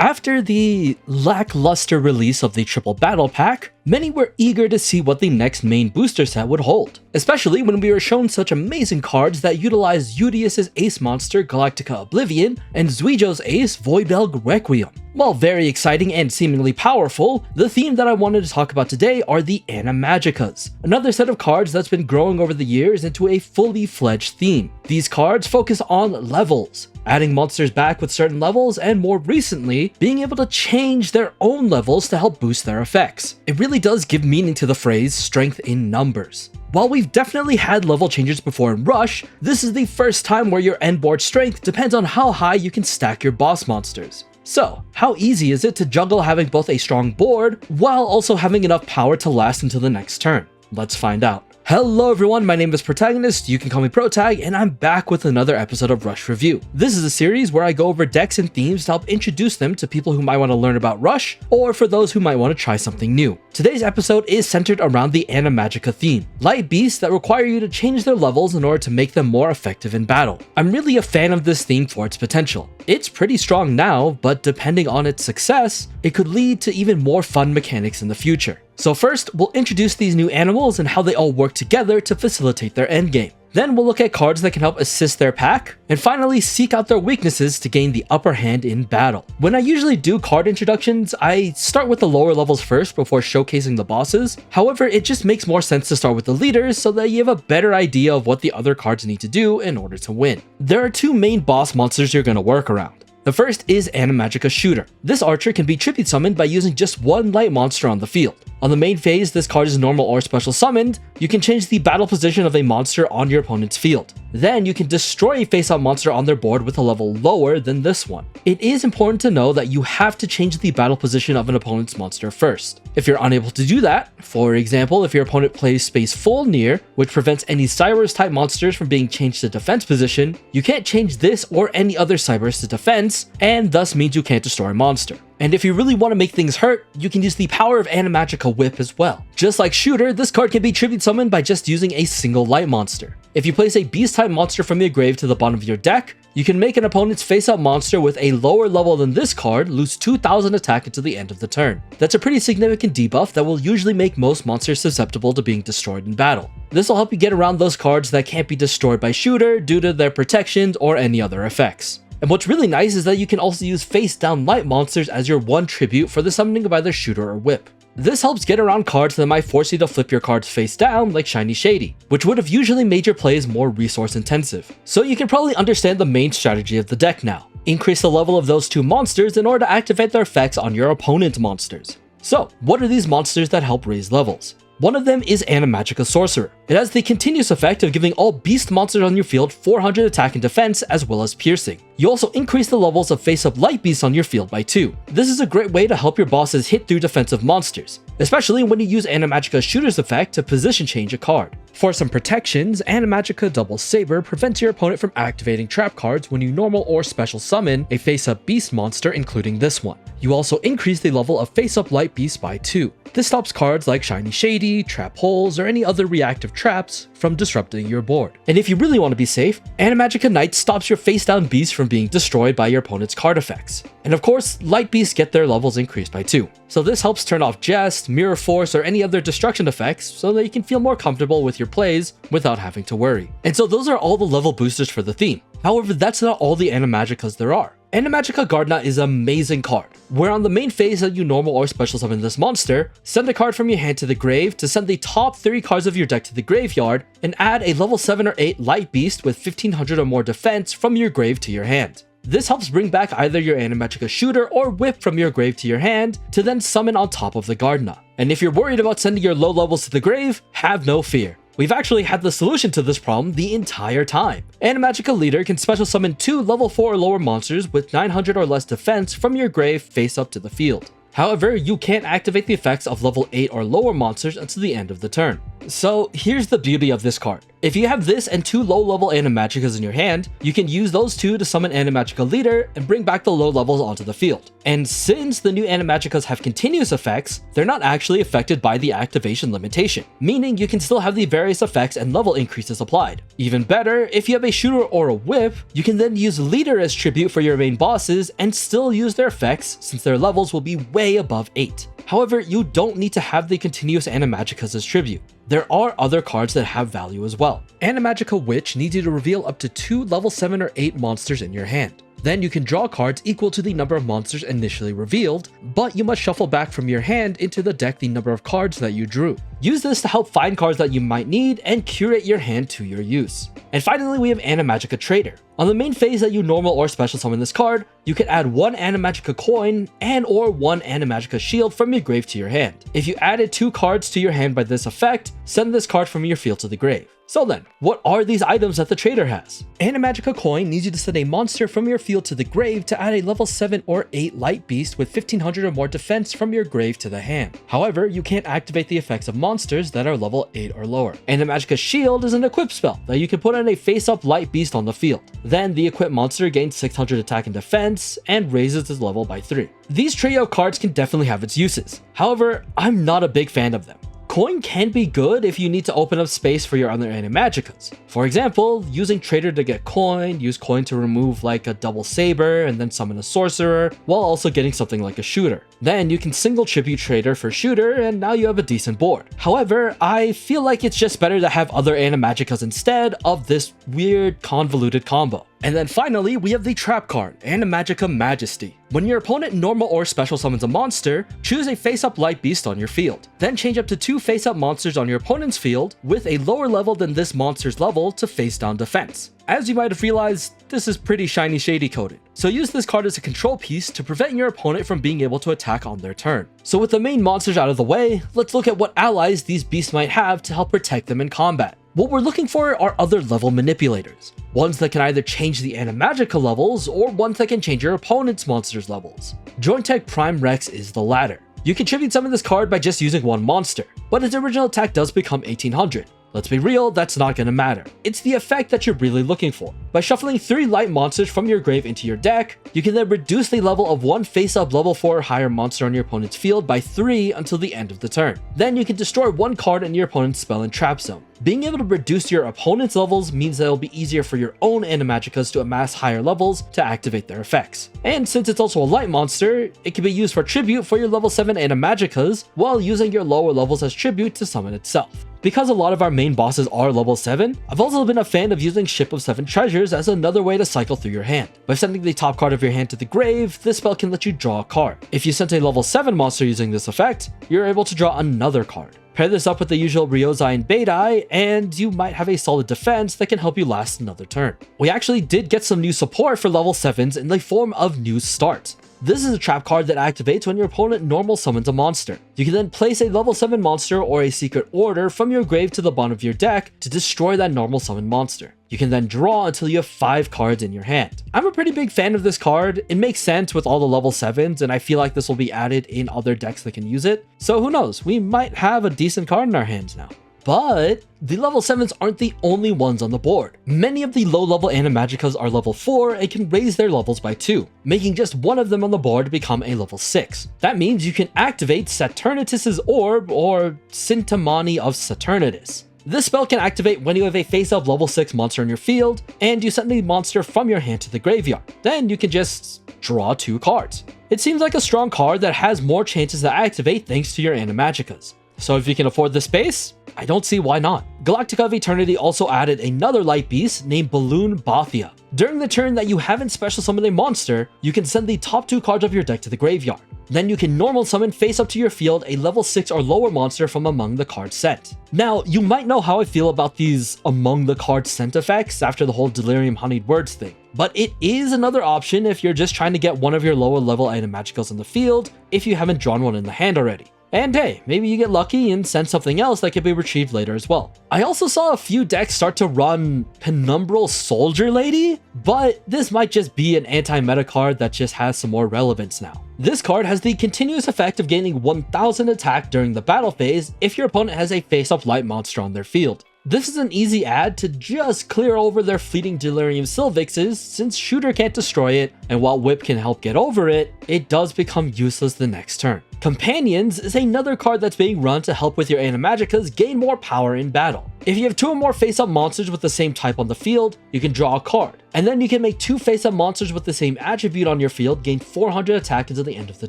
After the lackluster release of the Triple Battle Pack, many were eager to see what the next main booster set would hold, especially when we were shown such amazing cards that utilized Yugioh's ace monster Galactica Oblivion and Yugioh's ace Voidbelg Requiem. While very exciting and seemingly powerful, the theme that I wanted to talk about today are the animagicas, another set of cards that's been growing over the years into a fully fledged theme. These cards focus on levels, adding monsters back with certain levels, and more recently, being able to change their own levels to help boost their effects. It really does give meaning to the phrase strength in numbers. While we've definitely had level changes before in Rush, this is the first time where your end board strength depends on how high you can stack your boss monsters. So, how easy is it to juggle having both a strong board while also having enough power to last until the next turn? Let's find out. Hello everyone, my name is Protagonist, you can call me Protag, and I'm back with another episode of Rush Review. This is a series where I go over decks and themes to help introduce them to people who might want to learn about Rush, or for those who might want to try something new. Today's episode is centered around the animagica theme, light beasts that require you to change their levels in order to make them more effective in battle. I'm really a fan of this theme for its potential. It's pretty strong now, but depending on its success, it could lead to even more fun mechanics in the future. So first, we'll introduce these new animals and how they all work together to facilitate their endgame. Then we'll look at cards that can help assist their pack, and finally seek out their weaknesses to gain the upper hand in battle. When I usually do card introductions, I start with the lower levels first before showcasing the bosses. However, it just makes more sense to start with the leaders so that you have a better idea of what the other cards need to do in order to win. There are two main boss monsters you're going to work around. The first is Animagica Shooter. This archer can be tribute summoned by using just one light monster on the field. On the main phase, this card is normal or special summoned. You can change the battle position of a monster on your opponent's field. Then you can destroy a face-up monster on their board with a level lower than this one. It is important to know that you have to change the battle position of an opponent's monster first. If you're unable to do that, for example, if your opponent plays Space Full Near, which prevents any Cybers type monsters from being changed to defense position, you can't change this or any other Cybers to defense, and thus means you can't destroy a monster. And if you really want to make things hurt, you can use the power of Animagica Whip as well. Just like Shooter, this card can be tribute summoned by just using a single light monster. If you place a beast type monster from your grave to the bottom of your deck, you can make an opponent's face-up monster with a lower level than this card lose 2000 attack until the end of the turn. That's a pretty significant debuff that will usually make most monsters susceptible to being destroyed in battle. This will help you get around those cards that can't be destroyed by Shooter due to their protections or any other effects. And what's really nice is that you can also use face-down light monsters as your one tribute for the summoning of either Shooter or Whip. This helps get around cards that might force you to flip your cards face down, like Shiny Shady, which would have usually made your plays more resource intensive. So you can probably understand the main strategy of the deck now. Increase the level of those two monsters in order to activate their effects on your opponent's monsters. So, what are these monsters that help raise levels? One of them is Animagica Sorcerer. It has the continuous effect of giving all beast monsters on your field 400 attack and defense as well as piercing. You also increase the levels of face-up light beasts on your field by 2. This is a great way to help your bosses hit through defensive monsters, especially when you use Animagica Shooter's effect to position change a card. For some protections, Animagica Double Saber prevents your opponent from activating trap cards when you normal or special summon a face-up beast monster, including this one. You also increase the level of face-up light beasts by 2. This stops cards like Shiny Shady, Trap Holes, or any other reactive traps from disrupting your board. And if you really want to be safe, Animagica Knight stops your face-down beasts from being destroyed by your opponent's card effects. And of course, light beasts get their levels increased by 2. So this helps turn off Jest, Mirror Force, or any other destruction effects so that you can feel more comfortable with your plays without having to worry. And so those are all the level boosters for the theme. However, that's not all the Animagicas there are. Animagica Gardna is an amazing card, where on the main phase that you normal or special summon this monster, send a card from your hand to the grave to send the top 3 cards of your deck to the graveyard, and add a level 7 or 8 light beast with 1500 or more defense from your grave to your hand. This helps bring back either your Animagica Shooter or Whip from your grave to your hand to then summon on top of the Gardna. And if you're worried about sending your low levels to the grave, have no fear. We've actually had the solution to this problem the entire time. Animagica Leader can special summon 2 level 4 or lower monsters with 900 or less defense from your grave face up to the field. However, you can't activate the effects of level 8 or lower monsters until the end of the turn. So here's the beauty of this card. If you have this and 2 low-level animagicas in your hand, you can use those 2 to summon Animagica Leader and bring back the low levels onto the field. And since the new Animagicas have continuous effects, they're not actually affected by the activation limitation, meaning you can still have the various effects and level increases applied. Even better, if you have a shooter or a whip, you can then use Leader as tribute for your main bosses and still use their effects since their levels will be way above 8. However, you don't need to have the continuous Animagicas as tribute. There are other cards that have value as well. Animagica Witch needs you to reveal up to 2 level 7 or 8 monsters in your hand. Then you can draw cards equal to the number of monsters initially revealed, but you must shuffle back from your hand into the deck the number of cards that you drew. Use this to help find cards that you might need and curate your hand to your use. And finally, we have Animagica Trader. On the main phase that you normal or special summon this card, you can add 1 Animagica coin and or 1 Animagica shield from your grave to your hand. If you added 2 cards to your hand by this effect, send this card from your field to the grave. So then, what are these items that the trader has? Animagica Coin needs you to send a monster from your field to the grave to add a level 7 or 8 light beast with 1500 or more defense from your grave to the hand. However, you can't activate the effects of monsters that are level 8 or lower. Animagica Shield is an equip spell that you can put on a face-up light beast on the field. Then the equipped monster gains 600 attack and defense and raises its level by 3. These trio cards can definitely have its uses. However, I'm not a big fan of them. Coin can be good if you need to open up space for your other Animagicas. For example, using Trader to get coin, use coin to remove like a double saber and then summon a sorcerer, while also getting something like a shooter. Then you can single tribute Trader for shooter and now you have a decent board. However, I feel like it's just better to have other Animagicas instead of this weird convoluted combo. And then finally, we have the trap card, Animagica Majesty. When your opponent normal or special summons a monster, choose a face-up light beast on your field. Then change up to 2 face-up monsters on your opponent's field with a lower level than this monster's level to face-down defense. As you might have realized, this is pretty shiny shady coded. So use this card as a control piece to prevent your opponent from being able to attack on their turn. So with the main monsters out of the way, let's look at what allies these beasts might have to help protect them in combat. What we're looking for are other level manipulators. Ones that can either change the Animagica levels or ones that can change your opponent's monster's levels. Jointech Prime Rex is the latter. You can tribute summon this card by just using 1 monster, but its original attack does become 1800. Let's be real, that's not gonna matter. It's the effect that you're really looking for. By shuffling 3 light monsters from your grave into your deck, you can then reduce the level of 1 face-up level 4 or higher monster on your opponent's field by 3 until the end of the turn. Then you can destroy 1 card in your opponent's spell and trap zone. Being able to reduce your opponent's levels means that it'll be easier for your own Animagicas to amass higher levels to activate their effects. And since it's also a light monster, it can be used for tribute for your level 7 Animagicas while using your lower levels as tribute to summon itself. Because a lot of our main bosses are level 7, I've also been a fan of using Ship of 7 Treasures as another way to cycle through your hand. By sending the top card of your hand to the grave, this spell can let you draw a card. If you sent a level 7 monster using this effect, you're able to draw another card. Pair this up with the usual Ryozai and Beidai, and you might have a solid defense that can help you last another turn. We actually did get some new support for level 7s in the form of New Start. This is a trap card that activates when your opponent normal summons a monster. You can then place a level 7 monster or a secret order from your grave to the bottom of your deck to destroy that normal summon monster. You can then draw until you have 5 cards in your hand. I'm a pretty big fan of this card. It makes sense with all the level 7s, and I feel like this will be added in other decks that can use it. So who knows, we might have a decent card in our hands now. But the level 7s aren't the only ones on the board. Many of the low-level Animagicas are level 4 and can raise their levels by 2, making just one of them on the board become a level 6. That means you can activate Saturnitus's Orb, or Sintamani of Saturnitus. This spell can activate when you have a face-up level 6 monster in your field, and you send the monster from your hand to the graveyard. Then you can just draw 2 cards. It seems like a strong card that has more chances to activate thanks to your Animagicas. So if you can afford the space, I don't see why not. Galactica of Eternity also added another light beast named Balloon Bothia. During the turn that you haven't special summoned a monster, you can send the top 2 cards of your deck to the graveyard. Then you can normal summon face up to your field a level 6 or lower monster from among the cards sent. Now, you might know how I feel about these among the cards sent effects after the whole Delirium Honeyed Words thing, but it is another option if you're just trying to get one of your lower level Animagicals in the field if you haven't drawn one in the hand already. And hey, maybe you get lucky and send something else that can be retrieved later as well. I also saw a few decks start to run Penumbral Soldier Lady, but this might just be an anti-meta card that just has some more relevance now. This card has the continuous effect of gaining 1000 attack during the battle phase if your opponent has a face-up light monster on their field. This is an easy add to just clear over their fleeting Delirium Sylvixes, since Shooter can't destroy it, and while Whip can help get over it, it does become useless the next turn. Companions is another card that's being run to help with your animagicas gain more power in battle. If you have 2 or more face-up monsters with the same type on the field, you can draw a card, and then you can make 2 face-up monsters with the same attribute on your field gain 400 attack until the end of the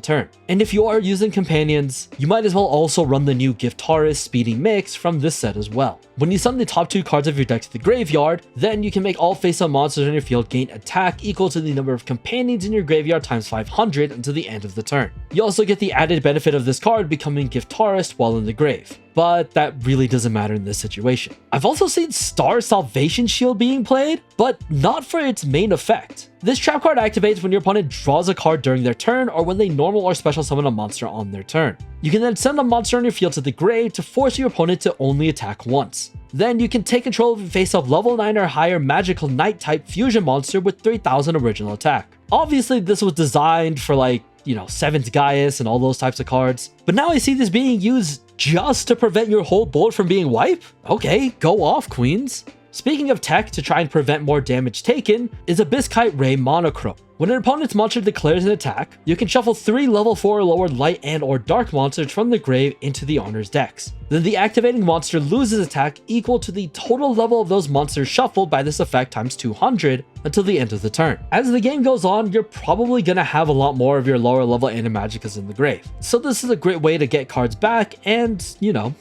turn. And if you are using companions, you might as well also run the new Giftaris Speedy Mix from this set as well. When you summon the top 2 cards of your deck to the graveyard, then you can make all face-up monsters on your field gain attack equal to the number of companions in your graveyard times 500 until the end of the turn. You also get the added benefit of this card becoming Giftaris while in the grave, but that really doesn't matter in this situation. I've also seen Star Salvation Shield being played, but not for its main effect. This trap card activates when your opponent draws a card during their turn or when they normal or special summon a monster on their turn. You can then send a monster on your field to the grave to force your opponent to only attack once. Then you can take control of a face-up level 9 or higher magical knight type fusion monster with 3000 original attack. Obviously this was designed for 7th Gaius and all those types of cards, but now I see this being used just to prevent your whole board from being wiped? Okay, go off, queens. Speaking of tech to try and prevent more damage taken is Abyskite Ray Monochrome. When an opponent's monster declares an attack, you can shuffle 3 level 4 or lower light and or dark monsters from the grave into the owner's decks. Then the activating monster loses attack equal to the total level of those monsters shuffled by this effect times 200 until the end of the turn. As the game goes on, you're probably gonna have a lot more of your lower level animagicas in the grave. So this is a great way to get cards back and,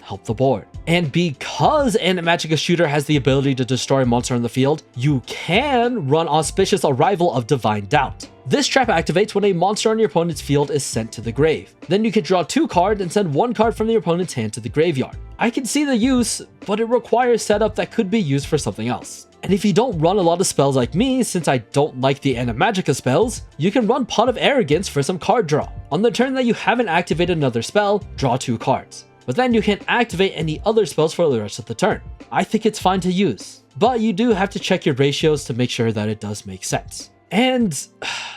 help the board. And because Animagica Shooter has the ability to destroy a monster on the field, you can run Auspicious Arrival of Divine Doubt. This trap activates when a monster on your opponent's field is sent to the grave. Then you can draw 2 cards and send 1 card from your opponent's hand to the graveyard. I can see the use, but it requires setup that could be used for something else. And if you don't run a lot of spells like me, since I don't like the Animagica spells, you can run Pot of Arrogance for some card draw. On the turn that you haven't activated another spell, draw 2 cards. But then you can't activate any other spells for the rest of the turn. I think it's fine to use, but you do have to check your ratios to make sure that it does make sense. And,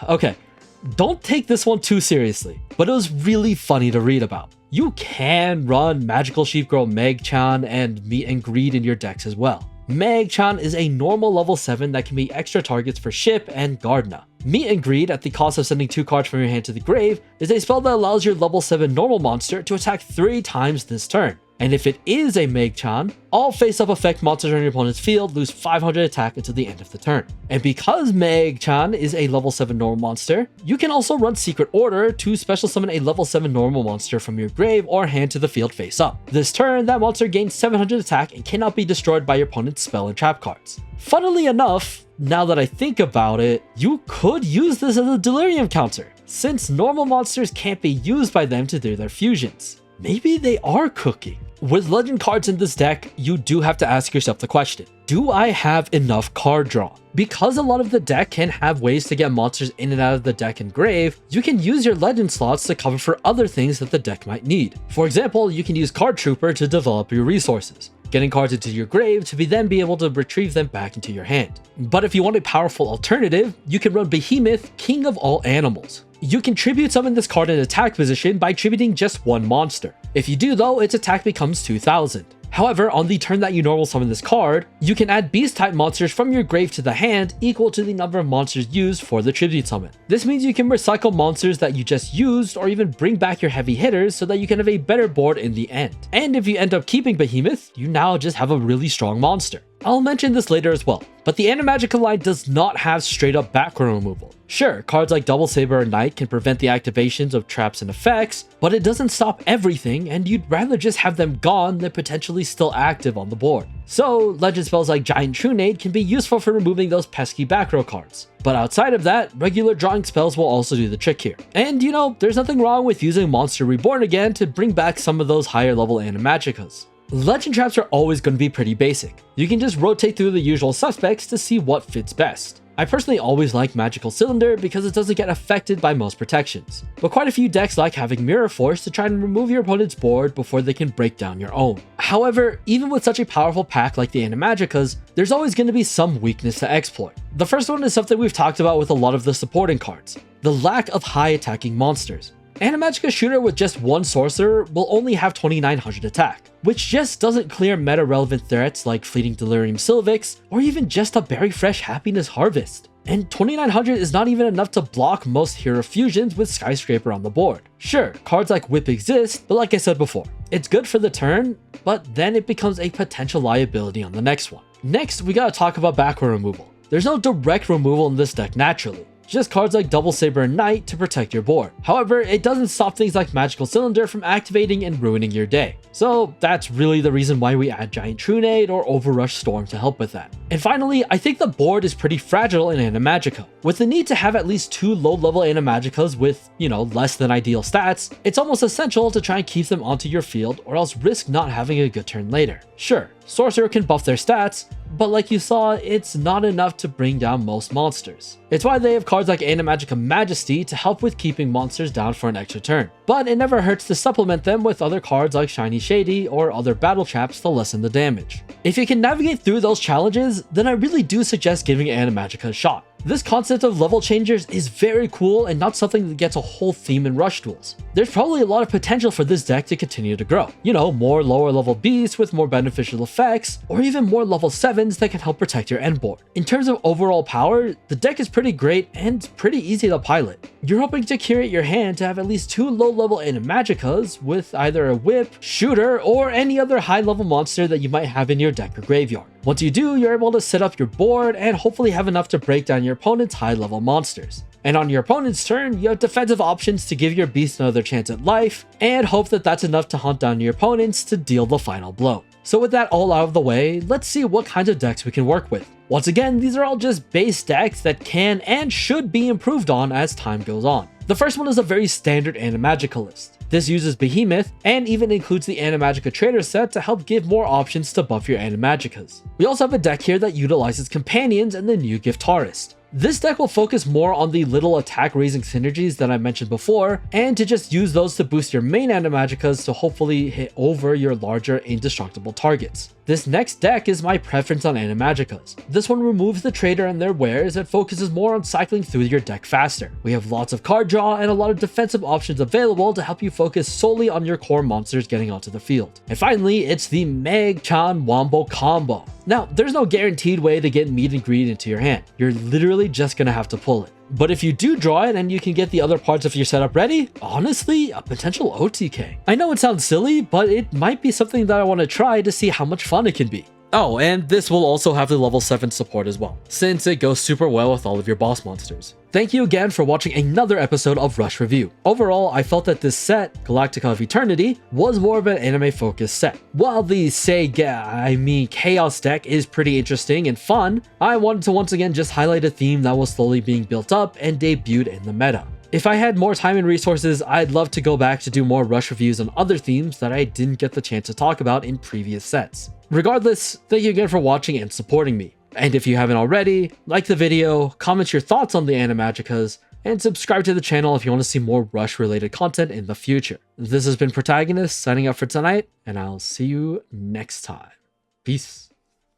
okay, don't take this one too seriously, but it was really funny to read about. You can run Magical Sheep Girl Meg-chan and Meet and Greet in your decks as well. Meg-chan is a normal level 7 that can be extra targets for Ship and Gardna. Meet and Greet, at the cost of sending 2 cards from your hand to the grave, is a spell that allows your level 7 normal monster to attack 3 times this turn. And if it is a Meg-chan, all face-up effect monsters on your opponent's field lose 500 attack until the end of the turn. And because Meg-chan is a level 7 normal monster, you can also run Secret Order to special summon a level 7 normal monster from your grave or hand to the field face-up. This turn, that monster gains 700 attack and cannot be destroyed by your opponent's spell and trap cards. Funnily enough, now that I think about it, you could use this as a Delirium counter, since normal monsters can't be used by them to do their fusions. Maybe they are cooking. With legend cards in this deck, you do have to ask yourself the question, do I have enough card draw? Because a lot of the deck can have ways to get monsters in and out of the deck and grave, you can use your legend slots to cover for other things that the deck might need. For example, you can use Card Trooper to develop your resources, getting cards into your grave to then be able to retrieve them back into your hand. But if you want a powerful alternative, you can run Behemoth, King of All Animals. You can tribute summon this card in attack position by tributing just 1 monster. If you do though, its attack becomes 2000. However, on the turn that you normal summon this card, you can add beast type monsters from your grave to the hand equal to the number of monsters used for the tribute summon. This means you can recycle monsters that you just used or even bring back your heavy hitters so that you can have a better board in the end. And if you end up keeping Behemoth, you now just have a really strong monster. I'll mention this later as well, but the Animagica line does not have straight up background removal. Sure, cards like Double Saber and Knight can prevent the activations of traps and effects, but it doesn't stop everything, and you'd rather just have them gone than potentially still active on the board. So, legend spells like Giant Trunade can be useful for removing those pesky back row cards. But outside of that, regular drawing spells will also do the trick here. And there's nothing wrong with using Monster Reborn again to bring back some of those higher level Animagicas. Legend traps are always going to be pretty basic. You can just rotate through the usual suspects to see what fits best. I personally always like Magical Cylinder because it doesn't get affected by most protections, but quite a few decks like having Mirror Force to try and remove your opponent's board before they can break down your own. However, even with such a powerful pack like the Animagicas, there's always going to be some weakness to exploit. The first one is something we've talked about with a lot of the supporting cards, the lack of high attacking monsters. Animagica Shooter with just one sorcerer will only have 2900 attack, which just doesn't clear meta-relevant threats like Fleeting Delirium Sylvix, or even just a Berry Fresh Happiness Harvest. And 2900 is not even enough to block most hero fusions with Skyscraper on the board. Sure, cards like Whip exist, but like I said before, it's good for the turn, but then it becomes a potential liability on the next one. Next, we gotta talk about backrow removal. There's no direct removal in this deck naturally, just cards like Double Saber and Knight to protect your board. However, it doesn't stop things like Magical Cylinder from activating and ruining your day. So that's really the reason why we add Giant Trunade or Overrush Storm to help with that. And finally, I think the board is pretty fragile in Animagica. With the need to have at least 2 low-level Animagicas with, less than ideal stats, it's almost essential to try and keep them onto your field or else risk not having a good turn later. Sure, Sorcerer can buff their stats, but like you saw, it's not enough to bring down most monsters. It's why they have cards like Animagica Majesty to help with keeping monsters down for an extra turn. But it never hurts to supplement them with other cards like Shiny Shady or other battle traps to lessen the damage. If you can navigate through those challenges, then I really do suggest giving Animagica a shot. This concept of level changers is very cool and not something that gets a whole theme in Rush Duels. There's probably a lot of potential for this deck to continue to grow. More lower level beasts with more beneficial effects, or even more level 7s that can help protect your end board. In terms of overall power, the deck is pretty great and pretty easy to pilot. You're hoping to curate your hand to have at least 2 low level Animagicas with either a Whip, Shooter, or any other high level monster that you might have in your deck or graveyard. Once you do, you're able to set up your board and hopefully have enough to break down your opponent's high-level monsters. And on your opponent's turn, you have defensive options to give your beast another chance at life, and hope that that's enough to hunt down your opponents to deal the final blow. So with that all out of the way, let's see what kinds of decks we can work with. Once again, these are all just base decks that can and should be improved on as time goes on. The first one is a very standard Animagica list. This uses Behemoth and even includes the Animagica Trader set to help give more options to buff your Animagicas. We also have a deck here that utilizes Companions and the new Giftarist. This deck will focus more on the little attack raising synergies that I mentioned before, and to just use those to boost your main Animagicas to hopefully hit over your larger indestructible targets. This next deck is my preference on Animagicas. This one removes the trader and their wares and focuses more on cycling through your deck faster. We have lots of card draw and a lot of defensive options available to help you focus solely on your core monsters getting onto the field. And finally, it's the Meg-chan Wombo combo. Now, there's no guaranteed way to get meat and greed into your hand. You're literally just gonna have to pull it. But if you do draw it and you can get the other parts of your setup ready, honestly, a potential OTK. I know it sounds silly, but it might be something that I want to try to see how much fun it can be. Oh, and this will also have the level 7 support as well, since it goes super well with all of your boss monsters. Thank you again for watching another episode of Rush Review. Overall, I felt that this set, Galactica of Eternity, was more of an anime-focused set. While the Chaos deck is pretty interesting and fun, I wanted to once again just highlight a theme that was slowly being built up and debuted in the meta. If I had more time and resources, I'd love to go back to do more Rush reviews on other themes that I didn't get the chance to talk about in previous sets. Regardless, thank you again for watching and supporting me. And if you haven't already, like the video, comment your thoughts on the Animagicas, and subscribe to the channel if you want to see more Rush related content in the future. This has been Protagonist signing up for tonight, and I'll see you next time. Peace.